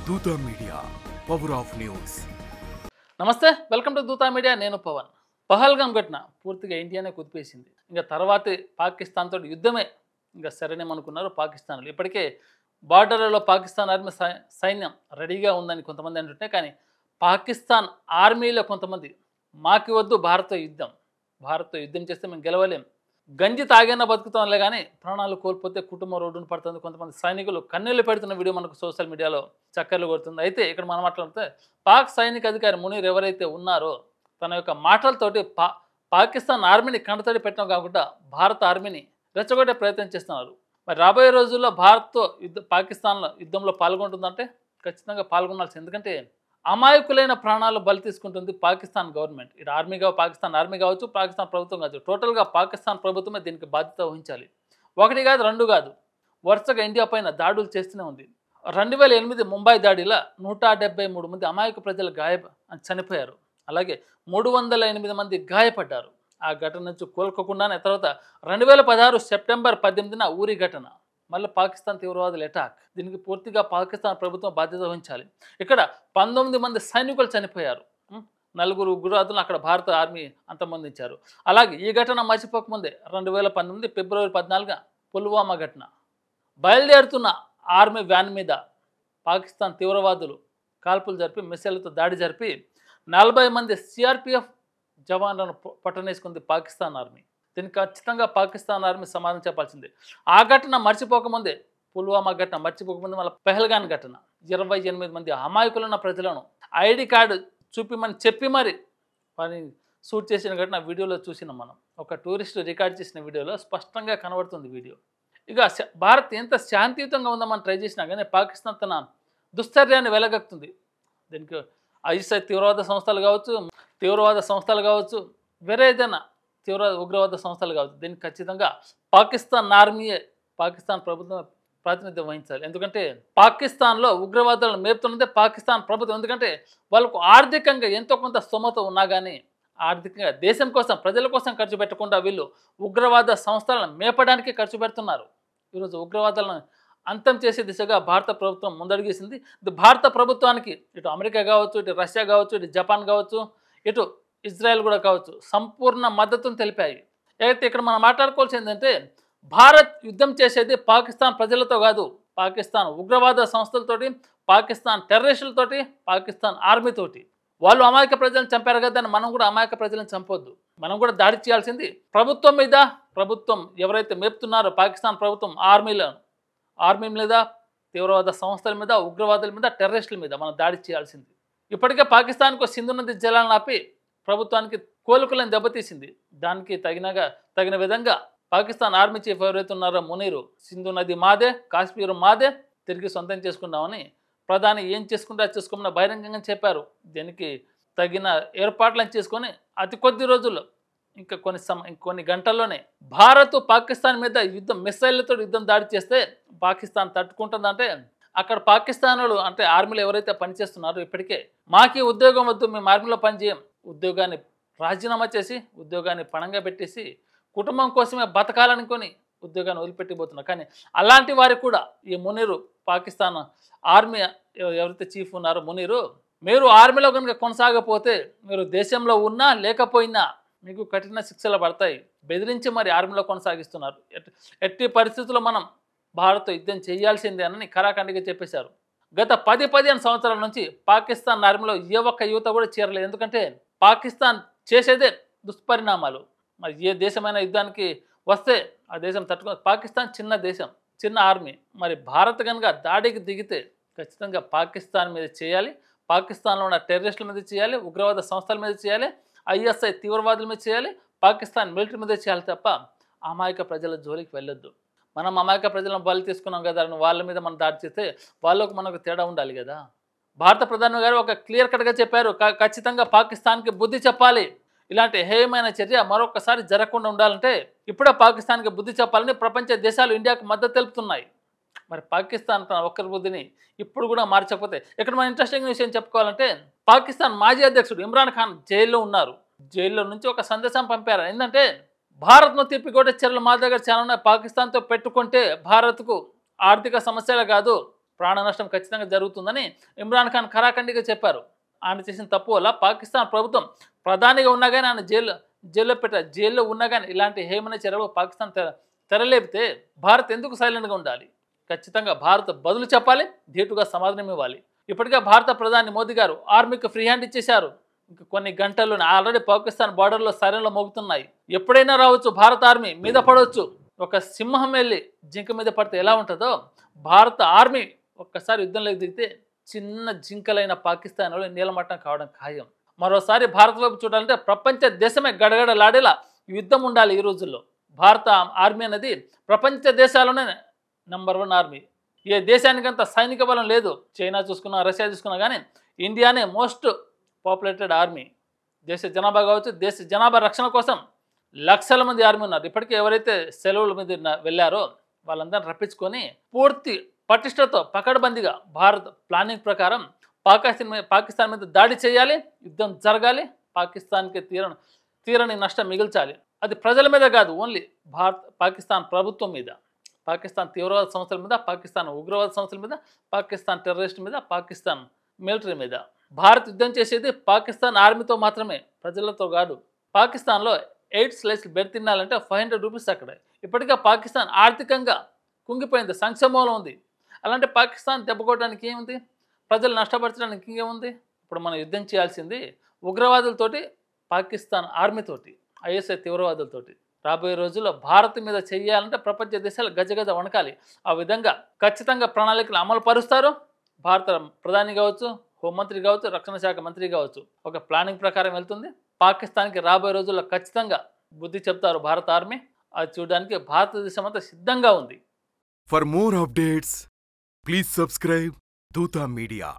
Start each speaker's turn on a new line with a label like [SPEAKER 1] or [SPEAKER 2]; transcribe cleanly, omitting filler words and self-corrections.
[SPEAKER 1] Dootha media power of news.
[SPEAKER 2] నమస్తే, welcome to Dootha media. నేను పవన్. పహల్గామ్ ఘటన పూర్తిగా ఇండియానే కుదిపేసింది. ఇంకా తర్వాత పాకిస్తాన్ తోటి యుద్ధమే ఇంకా సరేనేమనుకున్నారు పాకిస్తాన్లు. ఇప్పటికే బార్డర్లలో పాకిస్తాన్ ఆర్మీ సైన్యం రెడీగా ఉందని కొంతమంది అంటుంటే, కానీ పాకిస్తాన్ ఆర్మీలో కొంతమంది మాకి వద్దు భారత్తో యుద్ధం చేస్తే మేము గెలవలేం, గంజి తాగైనా బతుకుతాంలే కానీ ప్రాణాలు కోల్పోతే కుటుంబం రోడ్డును పడుతుంది. కొంతమంది సైనికులు కన్నీళ్లు పెడుతున్న వీడియో మనకు సోషల్ మీడియాలో చక్కర్లు కొడుతుంది. అయితే ఇక్కడ మనం మాట్లాడితే పాక్ సైనిక అధికారి మునీర్ ఎవరైతే ఉన్నారో తన యొక్క మాటలతోటి పాకిస్తాన్ ఆర్మీని కంటతడి పెట్టడం కాకుండా భారత ఆర్మీని రెచ్చగొట్టే ప్రయత్నం చేస్తున్నారు. మరి రాబోయే రోజుల్లో భారత్తో పాకిస్తాన్లో యుద్ధంలో పాల్గొంటుందంటే ఖచ్చితంగా పాల్గొనాల్సి. ఎందుకంటే అమాయకులైన ప్రాణాలు బలి తీసుకుంటుంది పాకిస్తాన్ గవర్నమెంట్. ఇటు పాకిస్తాన్ ఆర్మీ కావచ్చు, పాకిస్తాన్ ప్రభుత్వం కావచ్చు, టోటల్గా పాకిస్తాన్ ప్రభుత్వమే దీనికి బాధ్యత వహించాలి. ఒకటి కాదు, రెండు కాదు, వరుసగా ఇండియా పైన దాడులు చేస్తూనే ఉంది. 2008 ముంబై దాడిలో 173 మంది అమాయక ప్రజలు చనిపోయారు. అలాగే 308 మంది గాయపడ్డారు. ఆ ఘటన నుంచి కోలుకోకుండానే తర్వాత 2016 సెప్టెంబర్ 18న ఊరి ఘటన, మళ్ళీ పాకిస్తాన్ తీవ్రవాదుల అటాక్. దీనికి పూర్తిగా పాకిస్తాన్ ప్రభుత్వం బాధ్యత వహించాలి. ఇక్కడ 19 మంది సైనికులు చనిపోయారు, 4 ఉగ్రవాదులను అక్కడ భారత ఆర్మీ అంతమొందించారు. అలాగే ఈ ఘటన మర్చిపోకముందే 2019 ఫిబ్రవరి 14న పుల్వామా ఘటన. బయలుదేరుతున్న ఆర్మీ వ్యాన్ మీద పాకిస్తాన్ తీవ్రవాదులు కాల్పులు జరిపి మిసైళ్లతో దాడి జరిపి 40 మంది సిఆర్పిఎఫ్ జవాన్లను పట్టనేసుకుంది పాకిస్తాన్ ఆర్మీ. దీనికి ఖచ్చితంగా పాకిస్తాన్ ఆర్మీ సమాధానం చెప్పాల్సిందే. ఆ ఘటన మర్చిపోకముందే, పుల్వామా ఘటన మర్చిపోకముందే మళ్ళీ పెహల్గాన్ ఘటన 28 మంది అమాయకులున్న ప్రజలను ఐడి కార్డు చూపిమని చెప్పి మరి వారిని షూట్ చేసిన ఘటన వీడియోలో చూసినాం మనం. ఒక టూరిస్ట్ రికార్డ్ చేసిన వీడియోలో స్పష్టంగా కనబడుతుంది వీడియో. ఇక భారత్ ఎంత శాంతియుతంగా ఉందామని ట్రై చేసినా కానీ పాకిస్తాన్ తన దుశ్చర్యాన్ని వెలగక్కుతుంది. దీనికి ఐఎస్ఐ తీవ్రవాద సంస్థలు కావచ్చు, వేరే ఏదైనా ఉగ్రవాద సంస్థలు కావచ్చు, దీనికి ఖచ్చితంగా పాకిస్తాన్ ఆర్మీయే, పాకిస్తాన్ ప్రభుత్వం ప్రాతినిధ్యం వహించాలి. ఎందుకంటే పాకిస్తాన్లో ఉగ్రవాదాలను మేపుతున్నదే పాకిస్తాన్ ప్రభుత్వం. ఎందుకంటే వాళ్ళకు ఆర్థికంగా ఎంతో కొంత స్తోమత ఉన్నా కానీ ఆర్థికంగా దేశం కోసం, ప్రజల కోసం ఖర్చు పెట్టకుండా వీళ్ళు ఉగ్రవాద సంస్థలను మేపడానికి ఖర్చు పెడుతున్నారు. ఈరోజు ఉగ్రవాదాలను అంతం చేసే దిశగా భారత ప్రభుత్వం ముందడుగేసింది. ఇది భారత ప్రభుత్వానికి ఇటు అమెరికా కావచ్చు, ఇటు రష్యా కావచ్చు, ఇటు జపాన్ కావచ్చు, ఇటు ఇజ్రాయెల్ కూడా కావచ్చు సంపూర్ణ మద్దతును తెలిపాయి. అయితే ఇక్కడ మనం మాట్లాడుకోవాల్సింది ఏంటంటే, భారత్ యుద్ధం చేసేది పాకిస్తాన్ ప్రజలతో కాదు, పాకిస్తాన్ ఉగ్రవాద సంస్థలతోటి, పాకిస్తాన్ టెర్రరిస్టులతోటి, పాకిస్తాన్ ఆర్మీతోటి. వాళ్ళు అమాయక ప్రజలను చంపారు కదా అని మనం కూడా అమాయక ప్రజలను చంపొద్దు. మనం కూడా దాడి చేయాల్సింది ప్రభుత్వం మీద. ప్రభుత్వం ఎవరైతే మేపుతున్నారో పాకిస్తాన్ ప్రభుత్వం ఆర్మీ మీద, తీవ్రవాద సంస్థల మీద, ఉగ్రవాదుల మీద, టెర్రరిస్టుల మీద మనం దాడి చేయాల్సింది. ఇప్పటికే పాకిస్తాన్కు సింధు నది జలాలను ఆపి ప్రభుత్వానికి కోలుకులను దెబ్బతీసింది. దానికి తగిన విధంగా పాకిస్తాన్ ఆర్మీ చీఫ్ ఎవరైతే ఉన్నారో మునీరు, సింధు నది మాదే, కాశ్మీర్ మాదే, తిరిగి సొంతం చేసుకున్నామని ప్రధాని ఏం చేసుకుంటే చేసుకోమని బహిరంగంగా చెప్పారు. దీనికి తగిన ఏర్పాట్లను చేసుకొని అతి కొద్ది రోజుల్లో, ఇంకా కొన్ని గంటల్లోనే భారత్ పాకిస్తాన్ మీద మిసైళ్లతో యుద్ధం దాడి చేస్తే పాకిస్తాన్ తట్టుకుంటుందంటే అక్కడ పాకిస్తాన్ వాళ్ళు అంటే ఆర్మీలో ఎవరైతే పనిచేస్తున్నారో ఇప్పటికే మాకి ఉద్యోగం వద్దు, మేము ఆర్మీలో పనిచేయం, ఉద్యోగాన్ని రాజీనామా చేసి ఉద్యోగాన్ని పణంగా పెట్టేసి కుటుంబం కోసమే బతకాలనుకొని ఉద్యోగాన్ని వదిలిపెట్టిపోతున్నారు. కానీ అలాంటి వారికి కూడా ఈ మునీరు, పాకిస్తాన్ ఆర్మీ ఎవరైతే చీఫ్ ఉన్నారో మునీరు, మీరు ఆర్మీలో కనుక కొనసాగపోతే మీరు దేశంలో ఉన్నా లేకపోయినా మీకు కఠిన శిక్షలు పడతాయి, బెదిరించి మరి ఆర్మీలో కొనసాగిస్తున్నారు. ఎట్టి పరిస్థితుల్లో మనం భారత్తో యుద్ధం చేయాల్సిందే అని ఖరాఖండిగా చెప్పేశారు. గత 10-15 సంవత్సరాల నుంచి పాకిస్తాన్ ఆర్మీలో ఏ ఒక్క యువత కూడా చేరలేదు. ఎందుకంటే పాకిస్తాన్ చేసేదే దుష్పరిణామాలు. మరి ఏ దేశమైనా యుద్ధానికి వస్తే ఆ దేశం పాకిస్తాన్ చిన్న దేశం, చిన్న ఆర్మీ. మరి భారత్ కనుక దాడికి దిగితే ఖచ్చితంగా పాకిస్తాన్ మీద చేయాలి, పాకిస్తాన్లో ఉన్న టెర్రరిస్టుల మీద చేయాలి, ఉగ్రవాద సంస్థల మీద చేయాలి, ఐఎస్ఐ తీవ్రవాదుల మీద చేయాలి, పాకిస్తాన్ మిలిటరీ మీద చేయాలి తప్ప అమాయక ప్రజల జోలికి వెళ్ళొద్దు. మనం అమాయక ప్రజలను బలి తీసుకున్నాం కదా, వాళ్ళ మీద మనం దాడి చేస్తే వాళ్ళకు మనకు తేడా ఉండాలి కదా. భారత ప్రధాని గారు ఒక క్లియర్ కట్గా చెప్పారు, ఖచ్చితంగా పాకిస్తాన్కి బుద్ధి చెప్పాలి. ఇలాంటి హేయమైన చర్య మరొకసారి జరగకుండా ఉండాలంటే ఇప్పుడే పాకిస్తాన్కి బుద్ధి చెప్పాలని ప్రపంచ దేశాలు ఇండియాకు మద్దతు తెలుపుతున్నాయి. మరి పాకిస్తాన్ తన ఒక్కరి బుద్ధిని ఇప్పుడు కూడా మార్చకపోతే, ఇక్కడ మన ఇంట్రెస్టింగ్ విషయం చెప్పుకోవాలంటే, పాకిస్తాన్ మాజీ అధ్యక్షుడు ఇమ్రాన్ ఖాన్ జైల్లో ఉన్నారు. జైల్లో నుంచి ఒక సందేశం పంపారు. ఏంటంటే, భారత్ను తిప్పికొట్టే చర్యలు మా దగ్గర చాలా ఉన్నాయి, పాకిస్తాన్తో పెట్టుకుంటే భారత్కు ఆర్థిక సమస్యలే కాదు, ప్రాణ నష్టం ఖచ్చితంగా జరుగుతుందని ఇమ్రాన్ ఖాన్ ఖరాఖండిగా చెప్పారు. ఆయన చేసిన తప్పు వల్ల పాకిస్తాన్ ప్రభుత్వం ప్రధానిగా ఉన్నా కానీ ఆయన జైల్లో ఉన్నా కానీ ఇలాంటి హేమన చర్యలు పాకిస్తాన్ తెరలేపితే భారత్ ఎందుకు సైలెంట్గా ఉండాలి? ఖచ్చితంగా భారత్ బదులు చెప్పాలి, ధీటుగా సమాధానం ఇవ్వాలి. ఇప్పటికే భారత ప్రధాని మోదీ గారు ఆర్మీకి ఫ్రీ హ్యాండ్ ఇచ్చేశారు. ఇంక కొన్ని గంటల్లోనే ఆల్రెడీ పాకిస్తాన్ బార్డర్లో సైరన్లు మోగుతున్నాయి. ఎప్పుడైనా రావచ్చు భారత ఆర్మీ మీద పడవచ్చు. ఒక సింహం వెళ్ళి జింక మీద పడితే ఎలా ఉంటుందో భారత ఆర్మీ ఒక్కసారి యుద్ధంలోకి దిగితే చిన్న జింకలైన పాకిస్తాన్ వాళ్ళు నీలమట్టం కావడం ఖాయం. మరోసారి భారత్ వైపు చూడాలంటే ప్రపంచ దేశమే గడగడలాడేలా యుద్ధం ఉండాలి. ఈ రోజుల్లో భారత ఆర్మీ అనేది ప్రపంచ దేశాల్లోనే #1 ఆర్మీ. ఏ దేశానికంత సైనిక బలం లేదు. చైనా చూసుకున్నా, రష్యా చూసుకున్నా కానీ ఇండియానే మోస్ట్ పాపులేటెడ్ ఆర్మీ. దేశ జనాభా కావచ్చు, దేశ జనాభా రక్షణ కోసం లక్షల మంది ఆర్మీ ఉన్నారు. ఇప్పటికే ఎవరైతే సెలవుల మీద వెళ్ళారో వాళ్ళందరినీ రప్పించుకొని పూర్తి పటిష్టతో పకడ్బందీగా భారత్ ప్లానింగ్ ప్రకారం పాకిస్తాన్ మీద దాడి చేయాలి, యుద్ధం జరగాలి, పాకిస్తాన్కి తీరని నష్టం మిగిల్చాలి. అది ప్రజల మీద కాదు, ఓన్లీ పాకిస్తాన్ ప్రభుత్వం మీద, పాకిస్తాన్ తీవ్రవాద సంస్థల మీద, పాకిస్తాన్ ఉగ్రవాద సంస్థల మీద, పాకిస్తాన్ టెర్రరిస్ట్ మీద, పాకిస్తాన్ మిలిటరీ మీద. భారత్ యుద్ధం చేసేది పాకిస్తాన్ ఆర్మీతో మాత్రమే, ప్రజలతో కాదు. పాకిస్తాన్లో 8 స్లైస్లు బెడ్ తినాలంటే 500 రూపీస్ అక్కడ. ఇప్పటికే పాకిస్తాన్ ఆర్థికంగా కుంగిపోయింది, సంక్షేమంలో ఉంది. అలాంటి పాకిస్తాన్ దెబ్బకొట్టడానికి ఏముంది? ప్రజలు నష్టపరచడానికి ఇంకేముంది? ఇప్పుడు మనం యుద్ధం చేయాల్సింది ఉగ్రవాదులతోటి, పాకిస్తాన్ ఆర్మీతోటి, ఐఎస్ఐ తీవ్రవాదులతోటి. రాబోయే రోజుల్లో భారత్ మీద చేయాలంటే ప్రపంచ దేశాలు గజగజ వణకాలి. ఆ విధంగా ఖచ్చితంగా ప్రణాళికలు అమలు పరుస్తారు. భారత ప్రధాని కావచ్చు, హోంమంత్రి కావచ్చు, రక్షణ శాఖ మంత్రి కావచ్చు, ఒక ప్లానింగ్ ప్రకారం వెళ్తుంది. పాకిస్తాన్కి రాబోయే రోజుల్లో ఖచ్చితంగా బుద్ధి చెప్తారు భారత ఆర్మీ. అది చూడడానికి భారతదేశం అంతా సిద్ధంగా ఉంది.
[SPEAKER 1] For more updates, please subscribe Duta Media.